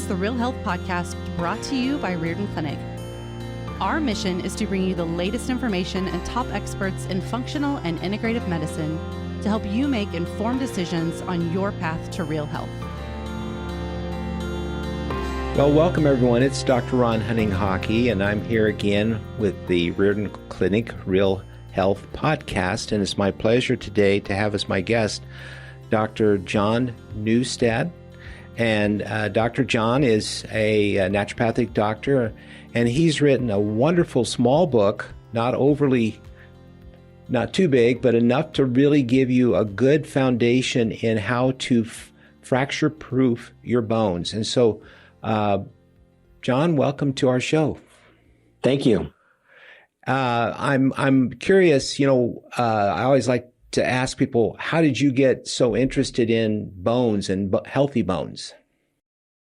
the Real Health Podcast, brought to you by Riordan Clinic. Our mission is to bring you the latest information and top experts in functional and integrative medicine to help you make informed decisions on your path to real health. Well, welcome everyone. It's Dr. Ron Hunninghake, and I'm here again with the Riordan Clinic Real Health Podcast, and it's my pleasure today to have as my guest Dr. John Neustadt. And Dr. John is a naturopathic doctor, and he's written a wonderful small book, not too big, but enough to really give you a good foundation in how to fracture-proof your bones. And so, John, welcome to our show. Thank you. I'm curious, I always like to ask people, how did you get so interested in bones and healthy bones?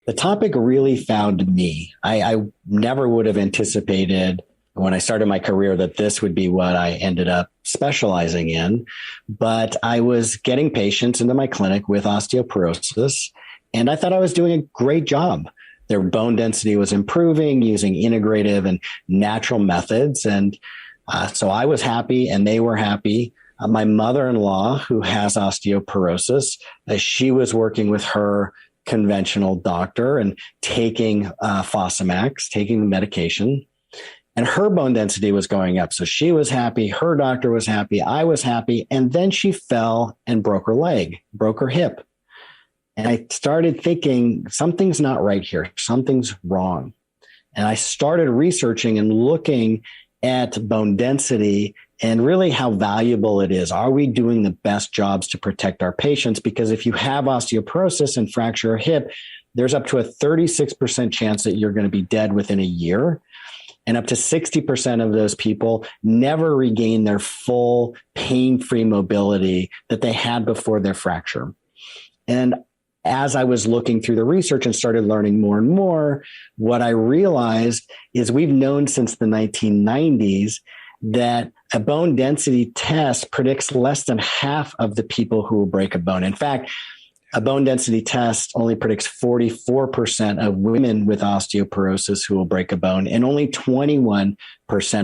The topic really found me. I never would have anticipated when I started my career that this would be what I ended up specializing in. But I was getting patients into my clinic with osteoporosis, and I thought I was doing a great job. Their bone density was improving using integrative and natural methods. And so I was happy and they were happy. My mother-in-law, who has osteoporosis, she was working with her conventional doctor and taking Fosamax, taking the medication, and her bone density was going up. So she was happy. Her doctor was happy. I was happy. And then she fell and broke her leg, broke her hip. And I started thinking, something's not right here. Something's wrong. And I started researching and looking at bone density and really how valuable it is. Are we doing the best jobs to protect our patients? Because if you have osteoporosis and fracture a hip, there's up to a 36% chance that you're going to be dead within a year. And up to 60% of those people never regain their full pain-free mobility that they had before their fracture. And as I was looking through the research and started learning more and more, what I realized is we've known since the 1990s that a bone density test predicts less than half of the people who will break a bone. In fact, a bone density test only predicts 44% of women with osteoporosis who will break a bone and only 21%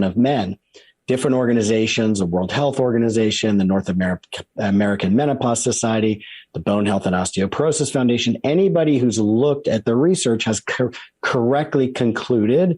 of men. Different organizations, the World Health Organization, the North American Menopause Society, the Bone Health and Osteoporosis Foundation, anybody who's looked at the research has correctly concluded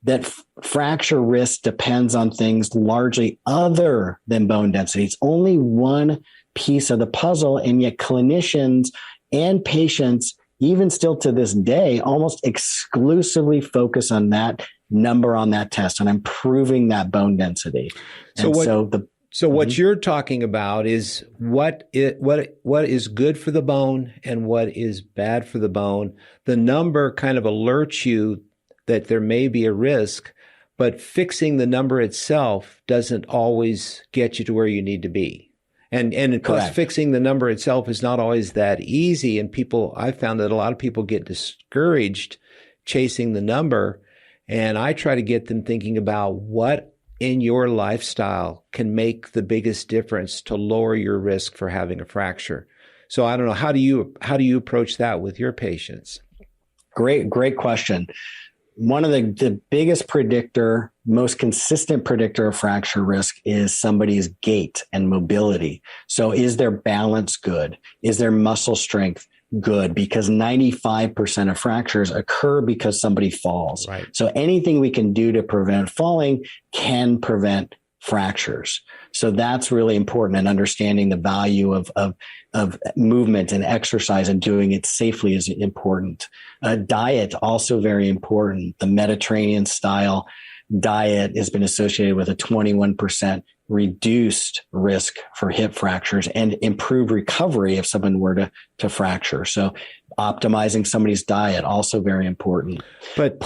that fracture risk depends on things largely other than bone density. It's only one piece of the puzzle, and yet clinicians and patients, even still to this day, almost exclusively focus on that number on that test and improving that bone density. So what you're talking about is what is good for the bone and what is bad for the bone. The number kind of alerts you that there may be a risk, but fixing the number itself doesn't always get you to where you need to be. And plus, fixing the number itself is not always that easy. And I found that a lot of people get discouraged chasing the number. And I try to get them thinking about what in your lifestyle can make the biggest difference to lower your risk for having a fracture. So I don't know, how do you approach that with your patients? Great question. One of the biggest predictor, most consistent predictor of fracture risk is somebody's gait and mobility. So is their balance good? Is their muscle strength good? Because 95% of fractures occur because somebody falls. Right. So anything we can do to prevent falling can prevent fractures. So that's really important, and understanding the value of movement and exercise and doing it safely is important. Diet, also very important. The Mediterranean style diet has been associated with a 21% reduced risk for hip fractures and improved recovery if someone were to fracture. So optimizing somebody's diet, also very important. But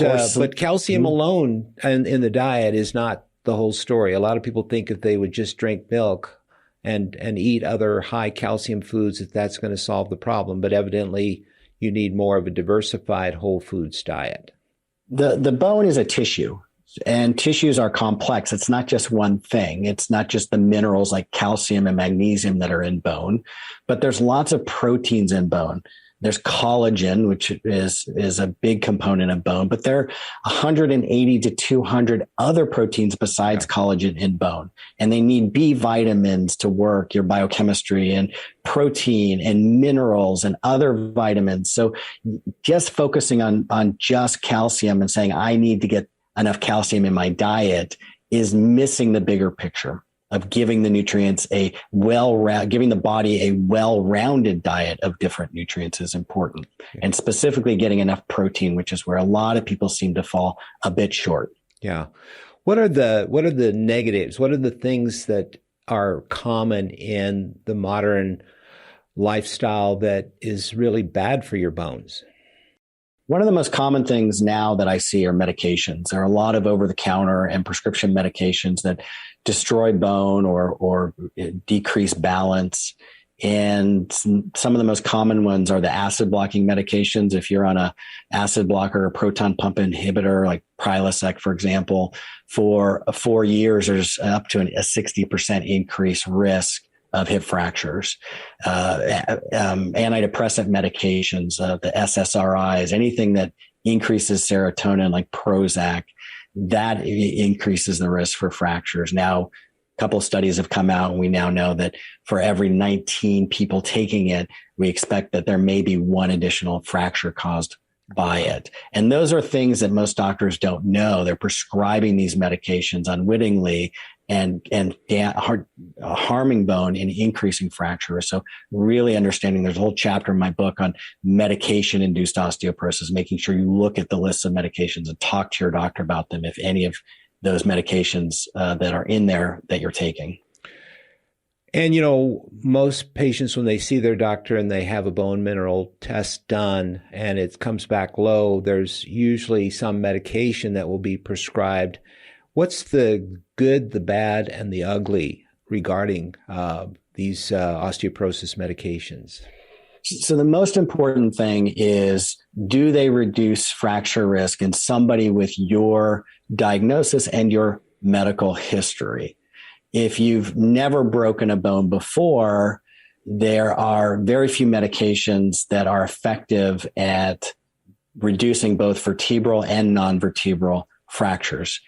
calcium alone in the diet is not the whole story. A lot of people think if they would just drink milk and eat other high calcium foods, that's going to solve the problem. But evidently you need more of a diversified whole foods diet. The bone is a tissue. And tissues are complex. It's not just one thing. It's not just the minerals like calcium and magnesium that are in bone, but there's lots of proteins in bone. There's collagen, which is a big component of bone, but there are 180 to 200 other proteins besides collagen in bone. And they need B vitamins to work your biochemistry, and protein and minerals and other vitamins. So just focusing on just calcium and saying, I need to get enough calcium in my diet is missing the bigger picture of giving the nutrients giving the body a well-rounded diet of different nutrients is important. And specifically getting enough protein, which is where a lot of people seem to fall a bit short. Yeah. What are the negatives? What are the things that are common in the modern lifestyle that is really bad for your bones? One of the most common things now that I see are medications. There are a lot of over-the-counter and prescription medications that destroy bone or decrease balance. And some of the most common ones are the acid blocking medications. If you're on a acid blocker or proton pump inhibitor, like Prilosec, for example, for 4 years, there's up to a 60% increased risk of hip fractures. Antidepressant medications, the SSRIs, anything that increases serotonin like Prozac, that increases the risk for fractures. Now, a couple of studies have come out, and we now know that for every 19 people taking it, we expect that there may be one additional fracture caused by it. And those are things that most doctors don't know. They're prescribing these medications unwittingly and harming bone and increasing fractures. So really understanding, there's a whole chapter in my book on medication-induced osteoporosis, making sure you look at the list of medications and talk to your doctor about them if any of those medications that are in there that you're taking. And, most patients, when they see their doctor and they have a bone mineral test done and it comes back low, there's usually some medication that will be prescribed. What's the good, the bad, and the ugly regarding these osteoporosis medications? So the most important thing is, do they reduce fracture risk in somebody with your diagnosis and your medical history? If you've never broken a bone before, there are very few medications that are effective at reducing both vertebral and non-vertebral fractures.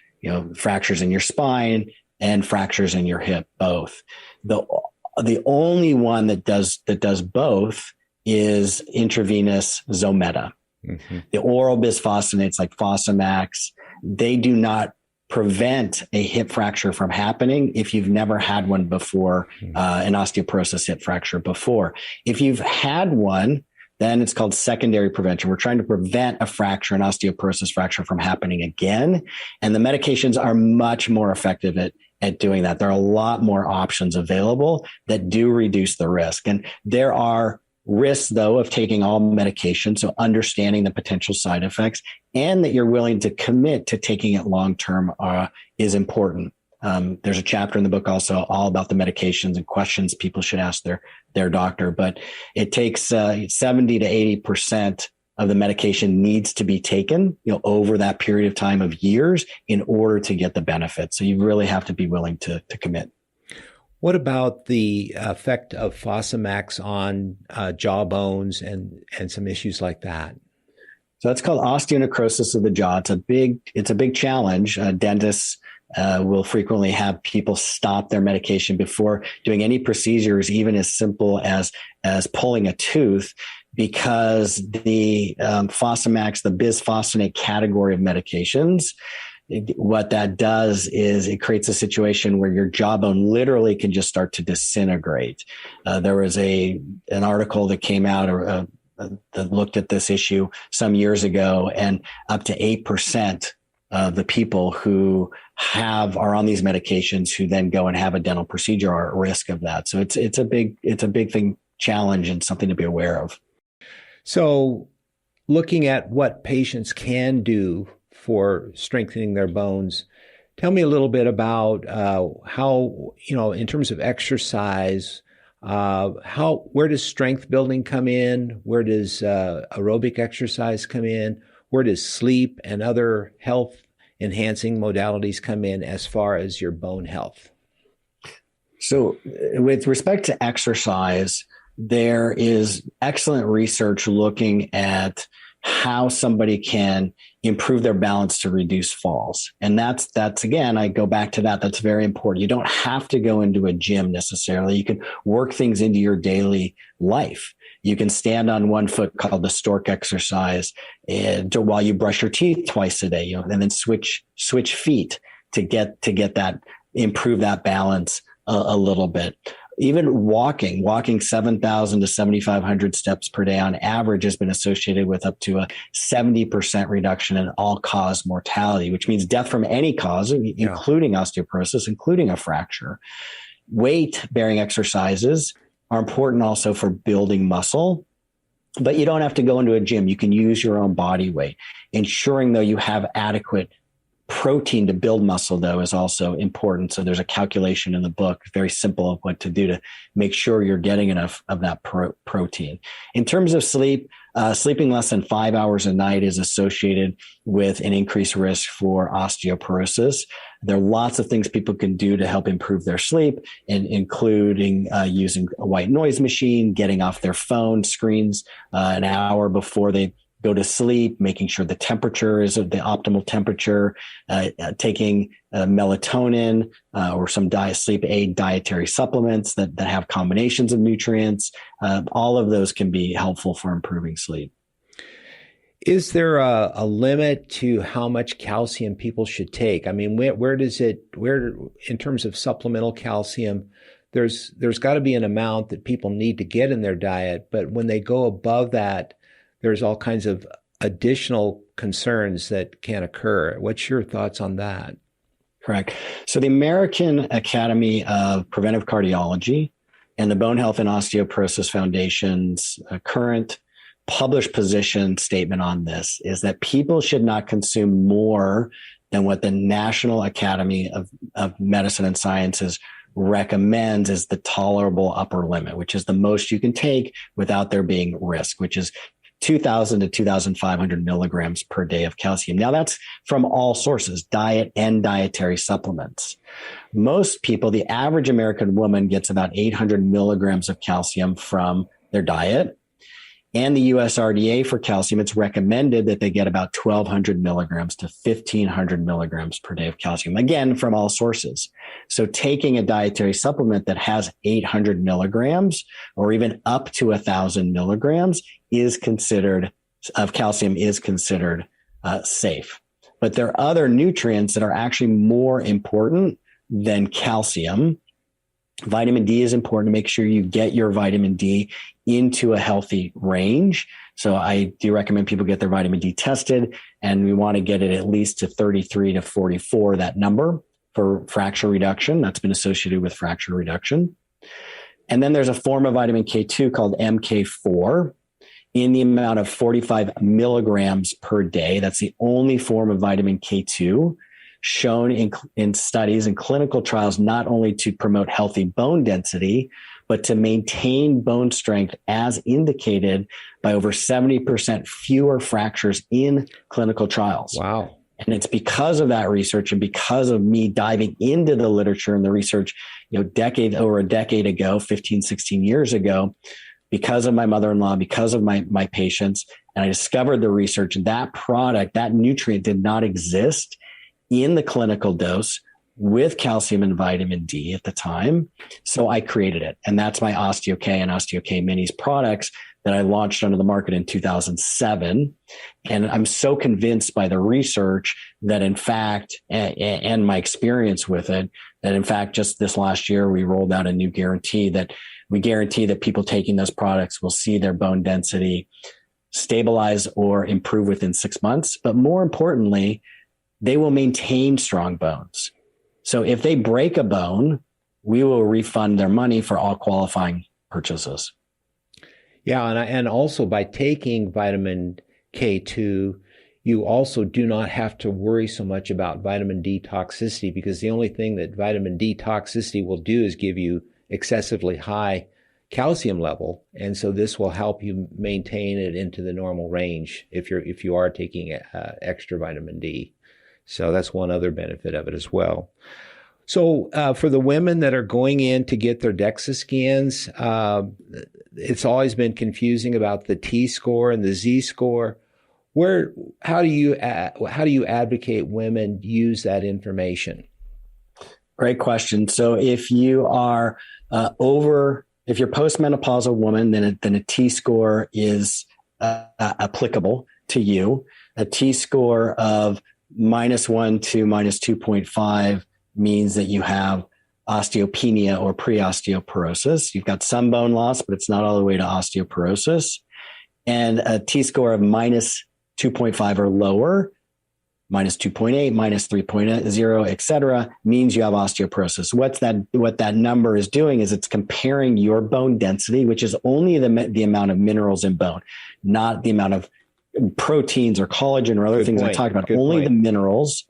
Fractures in your spine and fractures in your hip, both. The only one that does both is intravenous Zometa. Mm-hmm. The oral bisphosphonates like Fosamax, they do not prevent a hip fracture from happening if you've never had one before, an osteoporosis hip fracture before. If you've had one, then it's called secondary prevention. We're trying to prevent a fracture, an osteoporosis fracture, from happening again. And the medications are much more effective at doing that. There are a lot more options available that do reduce the risk. And there are risks, though, of taking all medication. So understanding the potential side effects and that you're willing to commit to taking it long-term is important. There's a chapter in the book also all about the medications and questions people should ask their doctor, but it takes 70 to 80% of the medication needs to be taken, over that period of time of years in order to get the benefit. So you really have to be willing to commit. What about the effect of Fosamax on jaw bones and some issues like that? So that's called osteonecrosis of the jaw. It's a big challenge. Dentists will frequently have people stop their medication before doing any procedures, even as simple as pulling a tooth, because the Fosamax, the bisphosphonate category of medications, what that does is it creates a situation where your jawbone literally can just start to disintegrate. There was an article that came out that looked at this issue some years ago, and up to 8% of the people who are on these medications who then go and have a dental procedure are at risk of that. So it's a big thing, challenge, and something to be aware of. So looking at what patients can do for strengthening their bones, tell me a little bit about how, in terms of exercise, where does strength building come in? Where does aerobic exercise come in? Where does sleep and other health enhancing modalities come in as far as your bone health? So with respect to exercise, there is excellent research looking at how somebody can improve their balance to reduce falls. And that's again, I go back to that. That's very important. You don't have to go into a gym necessarily. You can work things into your daily life. You can stand on one foot, called the stork exercise, and while you brush your teeth twice a day, and then switch feet to get that, improve that balance a little bit. Even walking 7,000 to 7,500 steps per day on average has been associated with up to a 70% reduction in all-cause mortality, which means death from any cause, including osteoporosis, including a fracture. Weight-bearing exercises are important also for building muscle, but you don't have to go into a gym. You can use your own body weight. Ensuring, though, you have adequate protein to build muscle, though, is also important. So there's a calculation in the book, very simple, of what to do to make sure you're getting enough of that protein. In terms of sleep, sleeping less than 5 hours a night is associated with an increased risk for osteoporosis. There are lots of things people can do to help improve their sleep, including using a white noise machine, getting off their phone screens an hour before they go to sleep, making sure the temperature is of the optimal temperature, taking melatonin or some sleep aid dietary supplements that have combinations of nutrients. All of those can be helpful for improving sleep. Is there a limit to how much calcium people should take? I mean, where in terms of supplemental calcium, there's got to be an amount that people need to get in their diet, but when they go above that, there's all kinds of additional concerns that can occur. What's your thoughts on that? Correct. So the American Academy of Preventive Cardiology and the Bone Health and Osteoporosis Foundation's current published position statement on this is that people should not consume more than what the National Academy of Medicine and Sciences recommends is the tolerable upper limit, which is the most you can take without there being risk, which is 2,000 to 2,500 milligrams per day of calcium. Now, that's from all sources, diet and dietary supplements. Most people, the average American woman, gets about 800 milligrams of calcium from their diet. And the USRDA for calcium, it's recommended that they get about 1,200 milligrams to 1,500 milligrams per day of calcium, again, from all sources. So taking a dietary supplement that has 800 milligrams or even up to 1,000 milligrams of calcium is considered safe. But there are other nutrients that are actually more important than calcium. Vitamin D is important to make sure you get your vitamin D into a healthy range. So I do recommend people get their vitamin D tested, and we want to get it at least to 33 to 44, that number, for fracture reduction. That's been associated with fracture reduction. And then there's a form of vitamin K2 called MK4 in the amount of 45 milligrams per day. That's the only form of vitamin K2 shown in studies and clinical trials, not only to promote healthy bone density, but to maintain bone strength as indicated by over 70% fewer fractures in clinical trials. Wow. And it's because of that research and because of me diving into the literature and the research, over a decade ago, 15, 16 years ago, because of my mother-in-law, because of my patients, and I discovered the research, that product, that nutrient did not exist in the clinical dose with calcium and vitamin D at the time. So I created it. And that's my OsteoK and OsteoK Minis products that I launched onto the market in 2007. And I'm so convinced by the research that in fact, and my experience with it, that in fact, just this last year, we rolled out a new guarantee that we guarantee that people taking those products will see their bone density stabilize or improve within 6 months. But more importantly, they will maintain strong bones. So if they break a bone, we will refund their money for all qualifying purchases. Yeah, and also by taking vitamin K2, you also do not have to worry so much about vitamin D toxicity, because the only thing that vitamin D toxicity will do is give you excessively high calcium level. And so this will help you maintain it into the normal range if you are taking extra vitamin D. So that's one other benefit of it as well. So for the women that are going in to get their DEXA scans, it's always been confusing about the T-score and the Z-score. How do you advocate women use that information? Great question. So if you are if you're postmenopausal woman, then a T-score is applicable to you. A T-score of -1 to -2.5 means that you have osteopenia or pre-osteoporosis. You've got some bone loss, but it's not all the way to osteoporosis. And a T-score of -2.5 or lower, -2.8, -3.0, et cetera, means you have osteoporosis. What that number is doing is it's comparing your bone density, which is only the amount of minerals in bone, not the amount of proteins or collagen or other Good things point. I talked about, Good only point. the minerals.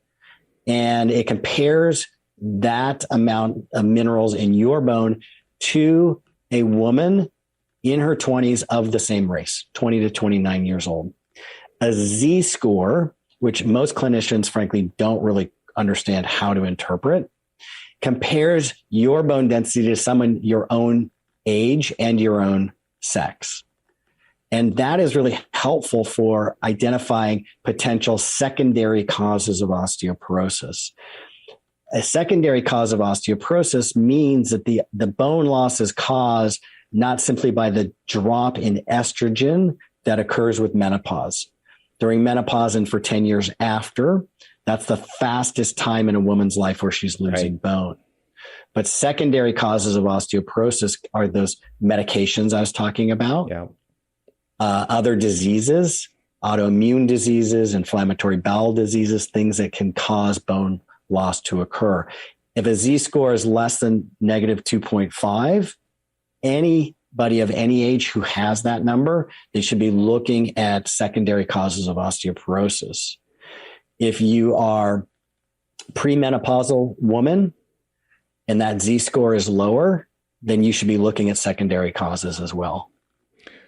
And it compares that amount of minerals in your bone to a woman in her 20s of the same race, 20 to 29 years old. A Z-score, which most clinicians, frankly, don't really understand how to interpret, compares your bone density to someone your own age and your own sex. And that is really helpful for identifying potential secondary causes of osteoporosis. A secondary cause of osteoporosis means that the bone loss is caused not simply by the drop in estrogen that occurs with menopause. During menopause and for 10 years after, that's the fastest time in a woman's life where she's losing bone. But secondary causes of osteoporosis are those medications I was talking about. Yeah. Other diseases, autoimmune diseases, inflammatory bowel diseases, things that can cause bone loss to occur. If a Z-score is less than -2.5, anybody of any age who has that number, they should be looking at secondary causes of osteoporosis. If you are premenopausal woman and that Z-score is lower, then you should be looking at secondary causes as well.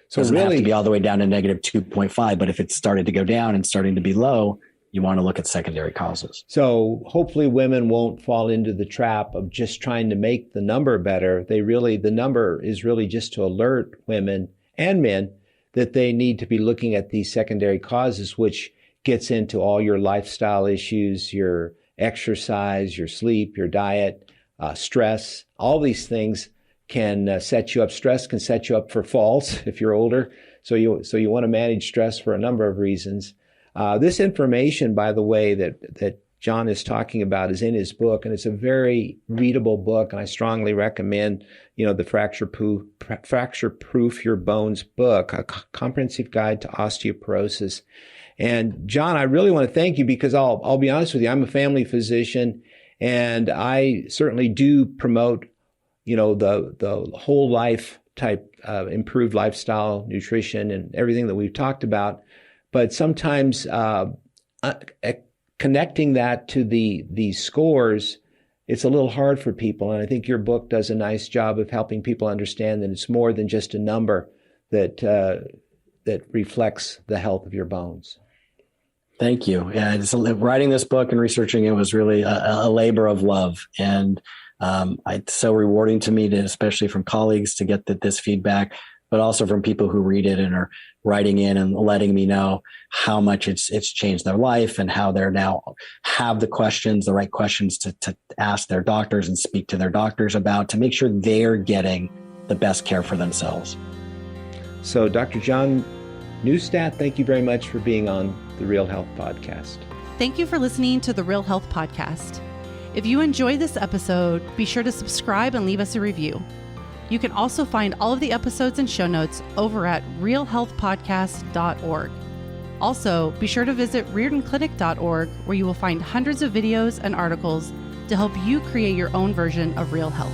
So it doesn't have to be all the way down to -2.5, but if it started to go down and starting to be low, you want to look at secondary causes. So hopefully women won't fall into the trap of just trying to make the number better. The number is really just to alert women and men that they need to be looking at these secondary causes, which gets into all your lifestyle issues, your exercise, your sleep, your diet, stress. All these things can set you up. Stress can set you up for falls if you're older. So you want to manage stress for a number of reasons. This information, by the way, that John is talking about is in his book, and it's a very readable book, and I strongly recommend, the Fracture Proof Your Bones book, a comprehensive guide to osteoporosis. And John, I really want to thank you because I'll be honest with you, I'm a family physician, and I certainly do promote, the whole life type improved lifestyle, nutrition, and everything that we've talked about. But sometimes connecting that to these scores, it's a little hard for people. And I think your book does a nice job of helping people understand that it's more than just a number that reflects the health of your bones. Thank you. Yeah, writing this book and researching it was really a labor of love. And it's so rewarding to me, especially from colleagues, to get this feedback, but also from people who read it and are writing in and letting me know how much it's changed their life and how they're now have the right questions to ask their doctors and speak to their doctors about to make sure they're getting the best care for themselves. So Dr. John Neustadt, thank you very much for being on the Real Health Podcast. Thank you for listening to the Real Health Podcast. If you enjoyed this episode, be sure to subscribe and leave us a review. You can also find all of the episodes and show notes over at realhealthpodcast.org. Also, be sure to visit riordanclinic.org, where you will find hundreds of videos and articles to help you create your own version of real health.